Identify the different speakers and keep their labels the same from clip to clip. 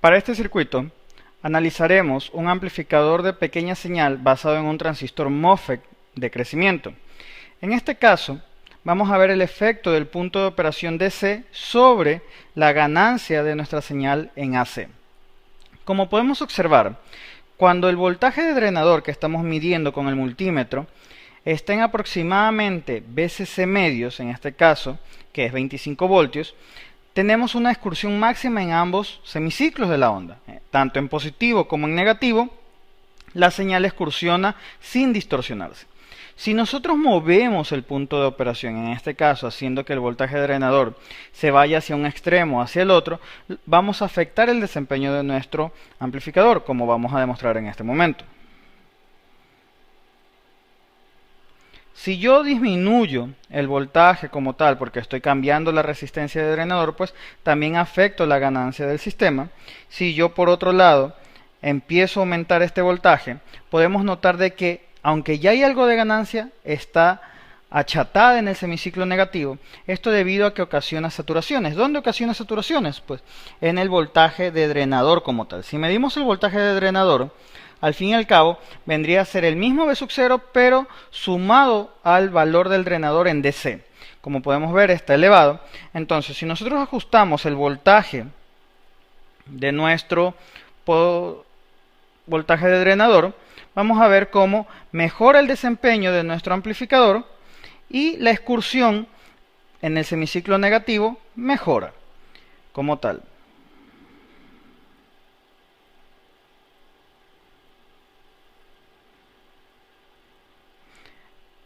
Speaker 1: Para este circuito, analizaremos un amplificador de pequeña señal basado en un transistor MOSFET de crecimiento. En este caso, vamos a ver el efecto del punto de operación DC sobre la ganancia de nuestra señal en AC. Como podemos observar, cuando el voltaje de drenador que estamos midiendo con el multímetro está en aproximadamente VCC medios, en este caso, que es 25 voltios, tenemos una excursión máxima en ambos semiciclos de la onda. Tanto en positivo como en negativo, la señal excursiona sin distorsionarse. Si nosotros movemos el punto de operación, en este caso haciendo que el voltaje drenador se vaya hacia un extremo o hacia el otro, vamos a afectar el desempeño de nuestro amplificador, como vamos a demostrar en este momento. Si yo disminuyo el voltaje como tal, porque estoy cambiando la resistencia de drenador, pues también afecto la ganancia del sistema. Si yo por otro lado empiezo a aumentar este voltaje, podemos notar de que aunque ya hay algo de ganancia, está achatada en el semiciclo negativo. Esto debido a que ocasiona saturaciones. ¿Dónde ocasiona saturaciones? Pues en el voltaje de drenador como tal. Si medimos el voltaje de drenador, al fin y al cabo vendría a ser el mismo V sub 0, pero sumado al valor del drenador en DC. Como podemos ver, está elevado. Entonces, si nosotros ajustamos el voltaje de nuestro voltaje de drenador, vamos a ver cómo mejora el desempeño de nuestro amplificador y la excursión en el semiciclo negativo mejora como tal.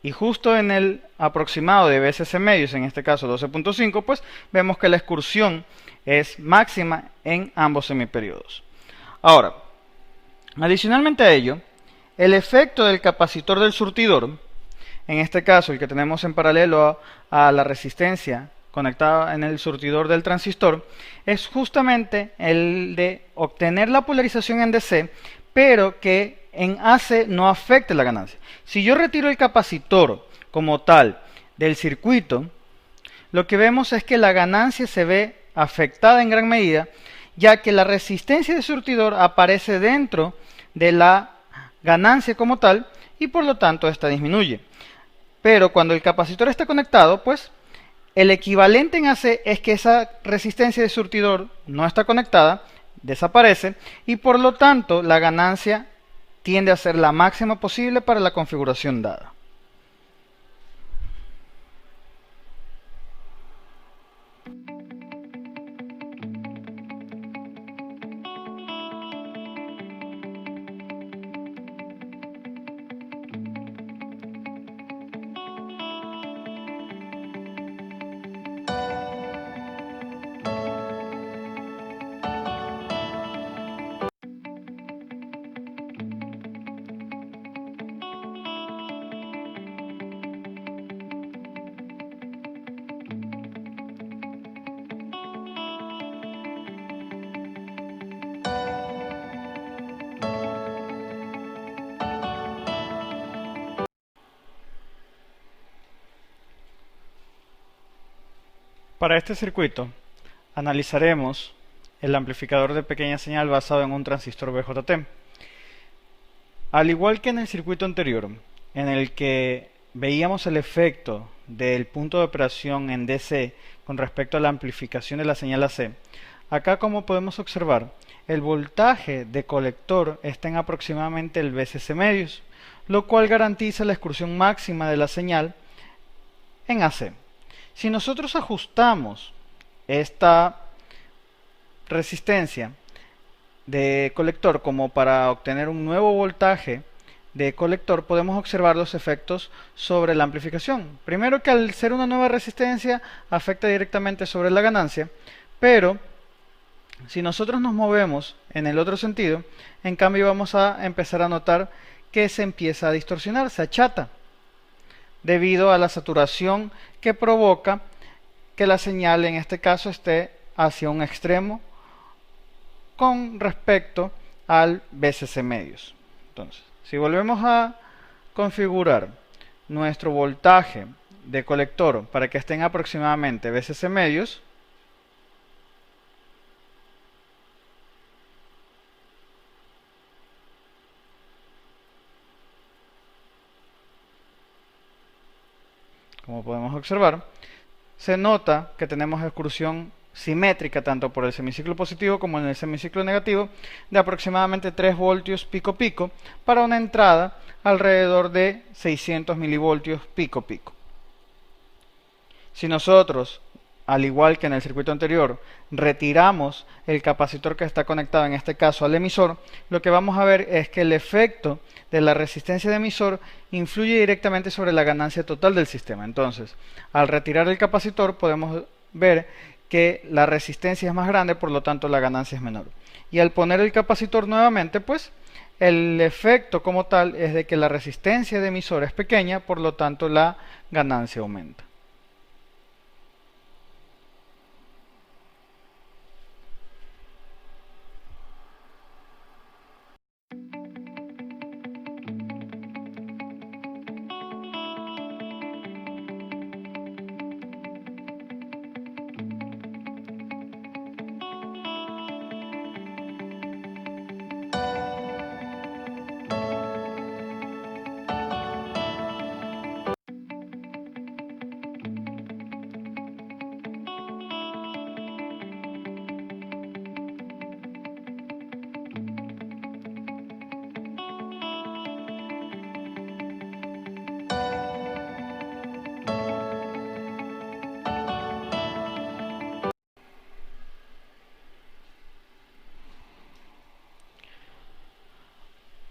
Speaker 1: Y justo en el aproximado de VCC medios, en este caso 12.5, pues vemos que la excursión es máxima en ambos semiperiodos. Ahora, adicionalmente a ello, el efecto del capacitor del surtidor, en este caso el que tenemos en paralelo a la resistencia conectada en el surtidor del transistor, es justamente el de obtener la polarización en DC, pero que en AC no afecte la ganancia. Si yo retiro el capacitor como tal del circuito, lo que vemos es que la ganancia se ve afectada en gran medida, ya que la resistencia de surtidor aparece dentro de la ganancia como tal y por lo tanto esta disminuye. Pero cuando el capacitor está conectado, pues el equivalente en AC es que esa resistencia de surtidor no está conectada, desaparece y por lo tanto la ganancia tiende a ser la máxima posible para la configuración dada. Para este circuito, analizaremos el amplificador de pequeña señal basado en un transistor BJT. Al igual que en el circuito anterior, en el que veíamos el efecto del punto de operación en DC con respecto a la amplificación de la señal AC, acá como podemos observar, el voltaje de colector está en aproximadamente el VCC medios, lo cual garantiza la excursión máxima de la señal en AC. Si nosotros ajustamos esta resistencia de colector como para obtener un nuevo voltaje de colector, podemos observar los efectos sobre la amplificación. Primero, que al ser una nueva resistencia afecta directamente sobre la ganancia, pero si nosotros nos movemos en el otro sentido, en cambio vamos a empezar a notar que se empieza a distorsionar, se achata, debido a la saturación que provoca que la señal en este caso esté hacia un extremo con respecto al VCC medios. Entonces, si volvemos a configurar nuestro voltaje de colector para que estén aproximadamente VCC medios, como podemos observar, se nota que tenemos excursión simétrica tanto por el semiciclo positivo como en el semiciclo negativo de aproximadamente 3 voltios pico pico para una entrada alrededor de 600 milivoltios pico pico. Si nosotros, al igual que en el circuito anterior, retiramos el capacitor que está conectado en este caso al emisor, lo que vamos a ver es que el efecto de la resistencia de emisor influye directamente sobre la ganancia total del sistema. Entonces, al retirar el capacitor podemos ver que la resistencia es más grande, por lo tanto la ganancia es menor. Y al poner el capacitor nuevamente, pues el efecto como tal es de que la resistencia de emisor es pequeña, por lo tanto la ganancia aumenta.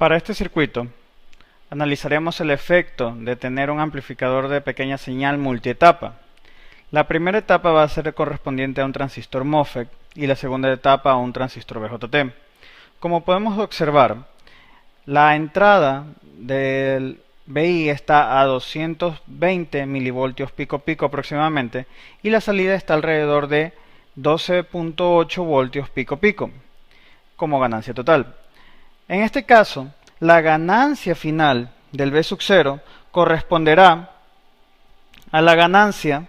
Speaker 1: Para este circuito, analizaremos el efecto de tener un amplificador de pequeña señal multietapa. La primera etapa va a ser correspondiente a un transistor MOSFET y la segunda etapa a un transistor BJT. Como podemos observar, la entrada del BI está a 220 milivoltios pico pico aproximadamente y la salida está alrededor de 12.8 voltios pico pico como ganancia total. En este caso, la ganancia final del B sub 0 corresponderá a la ganancia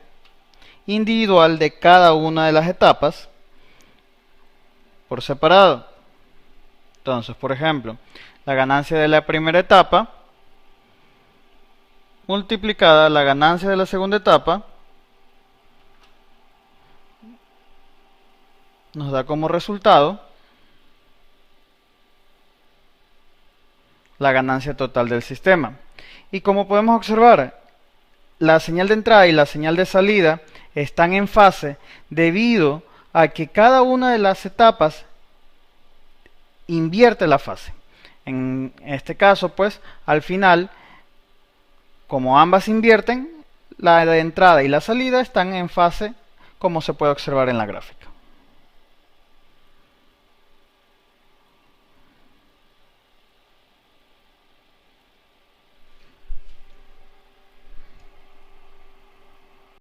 Speaker 1: individual de cada una de las etapas por separado. Entonces, por ejemplo, la ganancia de la primera etapa multiplicada la ganancia de la segunda etapa nos da como resultado la ganancia total del sistema. Y como podemos observar, la señal de entrada y la señal de salida están en fase debido a que cada una de las etapas invierte la fase. En este caso, pues, al final, como ambas invierten, la de entrada y la salida están en fase, como se puede observar en la gráfica.